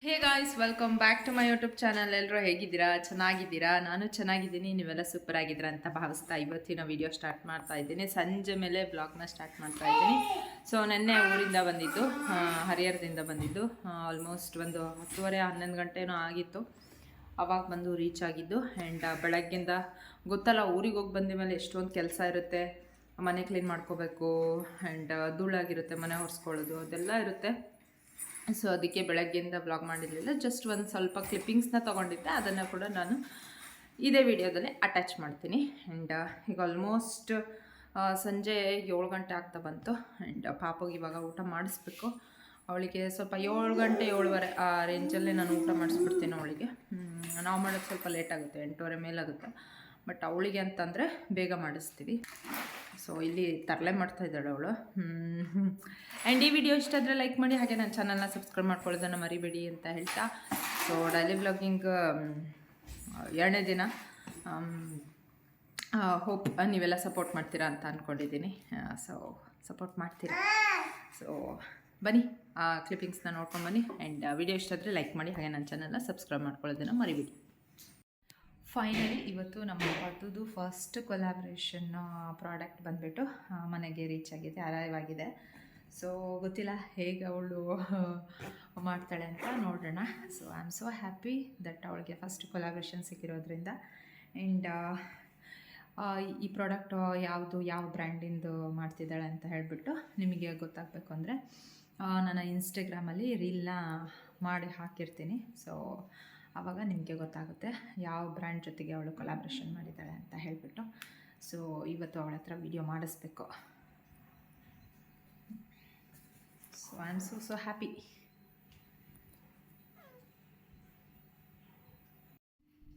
Hey guys, welcome back to my YouTube channel. ಎಲ್ಲರೂ ಹೇಗಿದ್ದೀರಾ? ಚೆನ್ನಾಗಿದ್ದೀರಾ? ನಾನು ಚೆನ್ನಾಗಿದ್ದೀನಿ, ನೀವೆಲ್ಲ ಸೂಪರ್ ಆಗಿದ್ದೀರಾ ಅಂತ ಭಾವಿಸ್ತಾ ಇವತ್ತಿನ ವಿಡಿಯೋ ಸ್ಟಾರ್ಟ್ ಮಾಡ್ತಾ ಇದ್ದೀನಿ. ಸಂಜೆ ಮೇಲೆ ಬ್ಲಾಗ್ನ ಸ್ಟಾರ್ಟ್ ಮಾಡ್ತಾ ಇದ್ದೀನಿ. ಸೊ ನೆನ್ನೆ ಊರಿಂದ ಬಂದಿದ್ದು, ಹರಿಹರದಿಂದ ಬಂದಿದ್ದು. ಆಲ್ಮೋಸ್ಟ್ ಒಂದು 10:30-11 ಗಂಟೆನೂ ಆಗಿತ್ತು ಅವಾಗ ಬಂದು ರೀಚ್ ಆಗಿದ್ದು. ಆ್ಯಂಡ್ ಬೆಳಗ್ಗಿಂದ ಗೊತ್ತಲ್ಲ, ಊರಿಗೆ ಹೋಗಿ ಬಂದ ಮೇಲೆ ಎಷ್ಟೊಂದು ಕೆಲಸ ಇರುತ್ತೆ. ಮನೆ ಕ್ಲೀನ್ ಮಾಡ್ಕೋಬೇಕು, ಆ್ಯಂಡ್ ಧೂಳಾಗಿರುತ್ತೆ, ಮನೆ ಒರೆಸ್ಕೊಳ್ಳೋದು ಅದೆಲ್ಲ ಇರುತ್ತೆ. ಸೊ ಅದಕ್ಕೆ ಬೆಳಗ್ಗೆಯಿಂದ ಬ್ಲಾಗ್ ಮಾಡಿರಲಿಲ್ಲ. ಜಸ್ಟ್ ಒಂದು ಸ್ವಲ್ಪ ಕ್ಲಿಪ್ಪಿಂಗ್ಸ್ನ ತೊಗೊಂಡಿದ್ದೆ, ಅದನ್ನು ಕೂಡ ನಾನು ಇದೇ ವಿಡಿಯೋದಲ್ಲಿ ಅಟ್ಯಾಚ್ ಮಾಡ್ತೀನಿ. ಆ್ಯಂಡ್ ಈಗ ಆಲ್ಮೋಸ್ಟ್ ಸಂಜೆ 7 ಗಂಟೆ ಆಗ್ತಾ ಬಂತು. ಆ್ಯಂಡ್ ಪಾಪಗೆ ಇವಾಗ ಊಟ ಮಾಡಿಸ್ಬೇಕು. ಅವಳಿಗೆ ಸ್ವಲ್ಪ 7 ಗಂಟೆ 7:30 ಆ ರೇಂಜಲ್ಲೇ ನಾನು ಊಟ ಮಾಡಿಸ್ಬಿಡ್ತೀನಿ ಅವಳಿಗೆ. ನಾವು ಮಾಡೋದು ಸ್ವಲ್ಪ ಲೇಟ್ ಆಗುತ್ತೆ, 8:30 ಮೇಲಾಗುತ್ತೆ. ಬಟ್ ಅವಳಿಗೆ ಅಂತಂದರೆ ಬೇಗ ಮಾಡಿಸ್ತೀವಿ. ಸೊ ಇಲ್ಲಿ ತರಲೆ ಮಾಡ್ತಾಯಿದ್ದಾಳೆ ಅವಳು. ಆ್ಯಂಡ್ ಈ ವಿಡಿಯೋ ಇಷ್ಟ ಆದರೆ ಲೈಕ್ ಮಾಡಿ, ಹಾಗೆ ನನ್ನ ಚಾನಲ್ನ ಸಬ್ಸ್ಕ್ರೈಬ್ ಮಾಡ್ಕೊಳ್ಳೋದನ್ನು ಮರಿಬೇಡಿ ಅಂತ ಹೇಳ್ತಾ, ಸೊ ಡೈಲಿ ವ್ಲಾಗಿಂಗ್ 2ನೇ ದಿನ. ಹೋಪ್ ನೀವೆಲ್ಲ ಸಪೋರ್ಟ್ ಮಾಡ್ತೀರಾ ಅಂತ ಅಂದ್ಕೊಂಡಿದ್ದೀನಿ. ಸೊ ಸಪೋರ್ಟ್ ಮಾಡ್ತೀರಾ. ಸೊ ಬನ್ನಿ, ಕ್ಲಿಪ್ಪಿಂಗ್ಸ್ನ ನೋಡ್ಕೊಂಡು ಬನ್ನಿ. ಆ್ಯಂಡ್ ವಿಡಿಯೋ ಇಷ್ಟ ಆದರೆ ಲೈಕ್ ಮಾಡಿ, ಹಾಗೆ ನನ್ನ ಚಾನಲ್ನ ಸಬ್ಸ್ಕ್ರೈಬ್ ಮಾಡ್ಕೊಳ್ಳೋದನ್ನು ಮರಿಬೇಡಿ. ಫೈನಲಿ ಇವತ್ತು ನಮ್ಮ ಪಟ್ಟುದು ಫಸ್ಟ್ ಕೊಲಾಬ್ರೇಷನ್ ಪ್ರಾಡಕ್ಟ್ ಬಂದುಬಿಟ್ಟು ಮನೆಗೆ ರೀಚ್ ಆಗಿದೆ, ಅರೈವ್ ಆಗಿದೆ. ಸೊ ಗೊತ್ತಿಲ್ಲ ಹೇಗೆ ಅವಳು ಮಾಡ್ತಾಳೆ ಅಂತ ನೋಡೋಣ. So I am so happy that ಅವಳಿಗೆ ಫಸ್ಟ್ ಕೊಲಾಬ್ರೇಷನ್ ಸಿಕ್ಕಿರೋದ್ರಿಂದ. ಆ್ಯಂಡ್ ಈ ಪ್ರಾಡಕ್ಟ್ ಯಾವ ಬ್ರ್ಯಾಂಡಿಂದು ಮಾಡ್ತಿದ್ದಾಳೆ ಅಂತ ಹೇಳಿಬಿಟ್ಟು ನಿಮಗೆ ಗೊತ್ತಾಗಬೇಕು ಅಂದರೆ ನಾನು ಇನ್ಸ್ಟಾಗ್ರಾಮಲ್ಲಿ ರೀಲ್ನ ಮಾಡಿ ಹಾಕಿರ್ತೀನಿ. ಸೊ ಆವಾಗ ನಿಮಗೆ ಗೊತ್ತಾಗುತ್ತೆ ಯಾವ ಬ್ರ್ಯಾಂಡ್ ಜೊತೆಗೆ ಅವಳು ಕೊಲಾಬ್ರೇಷನ್ ಮಾಡಿದ್ದಾಳೆ ಅಂತ ಹೇಳಿಬಿಟ್ಟು. ಸೊ ಇವತ್ತು ಅವಳ ಹತ್ರ ವಿಡಿಯೋ ಮಾಡಿಸ್ಬೇಕು. So I am so happy.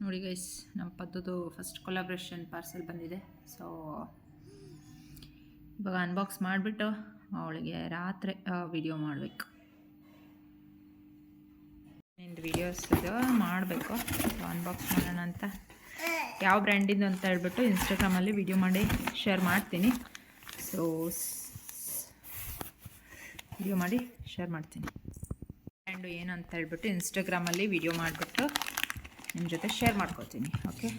ನೋಡಿ ಗೈಸ್, ನಮ್ಮ ಪದ್ದುದು ಫಸ್ಟ್ ಕೊಲಾಬ್ರೇಷನ್ ಪಾರ್ಸೆಲ್ ಬಂದಿದೆ. ಸೊ ಇವಾಗ ಅನ್ಬಾಕ್ಸ್ ಮಾಡಿಬಿಟ್ಟು ಅವಳಿಗೆ ರಾತ್ರಿ ವಿಡಿಯೋ ಮಾಡಬೇಕು. ವಿಡಿಯೋಸ್ ಇದು ಮಾಡಬೇಕು, ಅನ್ಬಾಕ್ಸ್ ಮಾಡೋಣ ಅಂತ. ಯಾವ ಬ್ರ್ಯಾಂಡಿಂದು ಅಂತ ಹೇಳ್ಬಿಟ್ಟು ಇನ್ಸ್ಟಾಗ್ರಾಮಲ್ಲಿ ವಿಡಿಯೋ ಮಾಡಿ ಶೇರ್ ಮಾಡ್ತೀನಿ. ಸೊ ವಿಡಿಯೋ ಮಾಡಿ ಶೇರ್ ಮಾಡ್ತೀನಿ. ಬ್ರ್ಯಾಂಡು ಏನು ಅಂತ ಹೇಳ್ಬಿಟ್ಟು ಇನ್ಸ್ಟಾಗ್ರಾಮಲ್ಲಿ ವಿಡಿಯೋ ಮಾಡಿಬಿಟ್ಟು ನಿಮ್ಮ ಜೊತೆ ಶೇರ್ ಮಾಡ್ಕೊತೀನಿ. ಓಕೆ,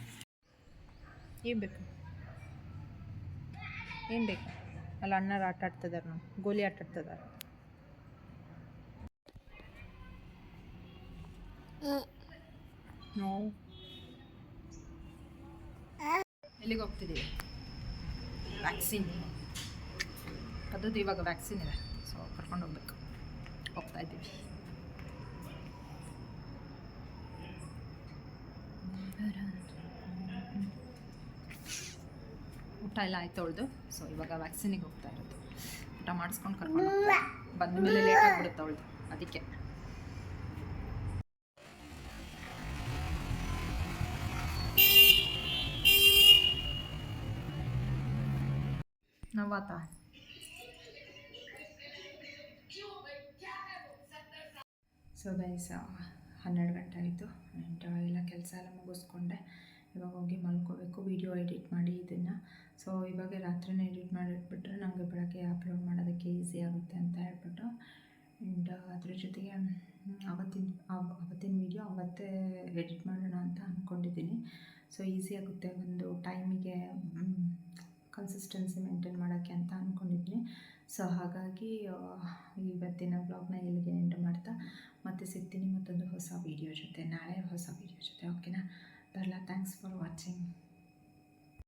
ಏನು ಬೇಕು ಅಲ್ಲ, ಅಣ್ಣರು ಆಟ ಆಡ್ತಿದ್ದಾರೆ, ನಾವು ಗೋಲಿ ಆಟ ಆಡ್ತಿದ್ದಾರೆ. ನಾವು ಎಲ್ಲಿಗೆ ಹೋಗ್ತಿದ್ದೀವಿ? ವ್ಯಾಕ್ಸಿನ್ ಪದ್ಧತಿ, ಇವಾಗ ವ್ಯಾಕ್ಸಿನ್ ಇದೆ. ಸೊ ಕರ್ಕೊಂಡು ಹೋಗ್ತಾ ಇದ್ದೀವಿ. ಊಟ ಎಲ್ಲ ಆಯ್ತು ಅವಳದು. ಸೊ ಇವಾಗ ವ್ಯಾಕ್ಸಿನಿಗೆ ಹೋಗ್ತಾ ಇರೋದು. ಊಟ ಮಾಡಿಸ್ಕೊಂಡು ಕರ್ಕೊಂಡು ಬಂದ ಮೇಲೆ ಲೇಟ್ ಆಗಿಬಿಡುತ್ತೆ ಅವಳದು, ಅದಕ್ಕೆ. ನವಾತ ಸೊ ಗೈಸ್, 12 ಗಂಟೆ ಆಯಿತು. ಆ್ಯಂಡ್ ಎಲ್ಲ ಕೆಲಸ ಎಲ್ಲ ಮುಗಿಸ್ಕೊಂಡೆ. ಇವಾಗ ಹೋಗಿ ಮಲ್ಕೋಬೇಕು, ವಿಡಿಯೋ ಎಡಿಟ್ ಮಾಡಿ ಇದನ್ನು. ಸೊ ಇವಾಗ ರಾತ್ರಿನೇ ಎಡಿಟ್ ಮಾಡಿಟ್ಬಿಟ್ರೆ ನನಗೆ ಬೆಳಗ್ಗೆ ಅಪ್ಲೋಡ್ ಮಾಡೋದಕ್ಕೆ ಈಸಿ ಆಗುತ್ತೆ ಅಂತ ಹೇಳ್ಬಿಟ್ಟು. ಆ್ಯಂಡ್ ಅದ್ರ ಜೊತೆಗೆ ಅವತ್ತಿನ ವಿಡಿಯೋ ಅವತ್ತೇ ಎಡಿಟ್ ಮಾಡೋಣ ಅಂತ ಅಂದ್ಕೊಂಡಿದ್ದೀನಿ. ಸೊ ಈಸಿ ಆಗುತ್ತೆ, ಒಂದು ಟೈಮಿಗೆ ಕನ್ಸಿಸ್ಟೆನ್ಸಿ ಮೇಂಟೈನ್ ಮಾಡೋಕ್ಕೆ ಅಂತ ಅಂದ್ಕೊಂಡಿದ್ದೀನಿ. ಸೊ ಹಾಗಾಗಿ ಇವತ್ತಿನ ಬ್ಲಾಗ್ನ ಇಲ್ಲಿಗೆ ಎಂಡ್ ಮಾಡ್ತಾ ಮತ್ತೆ ಸಿಗ್ತೀನಿ ಮತ್ತೊಂದು ಹೊಸ ವೀಡಿಯೋ ಜೊತೆ, ನಾಳೆ ಹೊಸ ವೀಡಿಯೋ ಜೊತೆ. ಓಕೆನಾ? ಬರಲ್ಲ. Thanks for watching.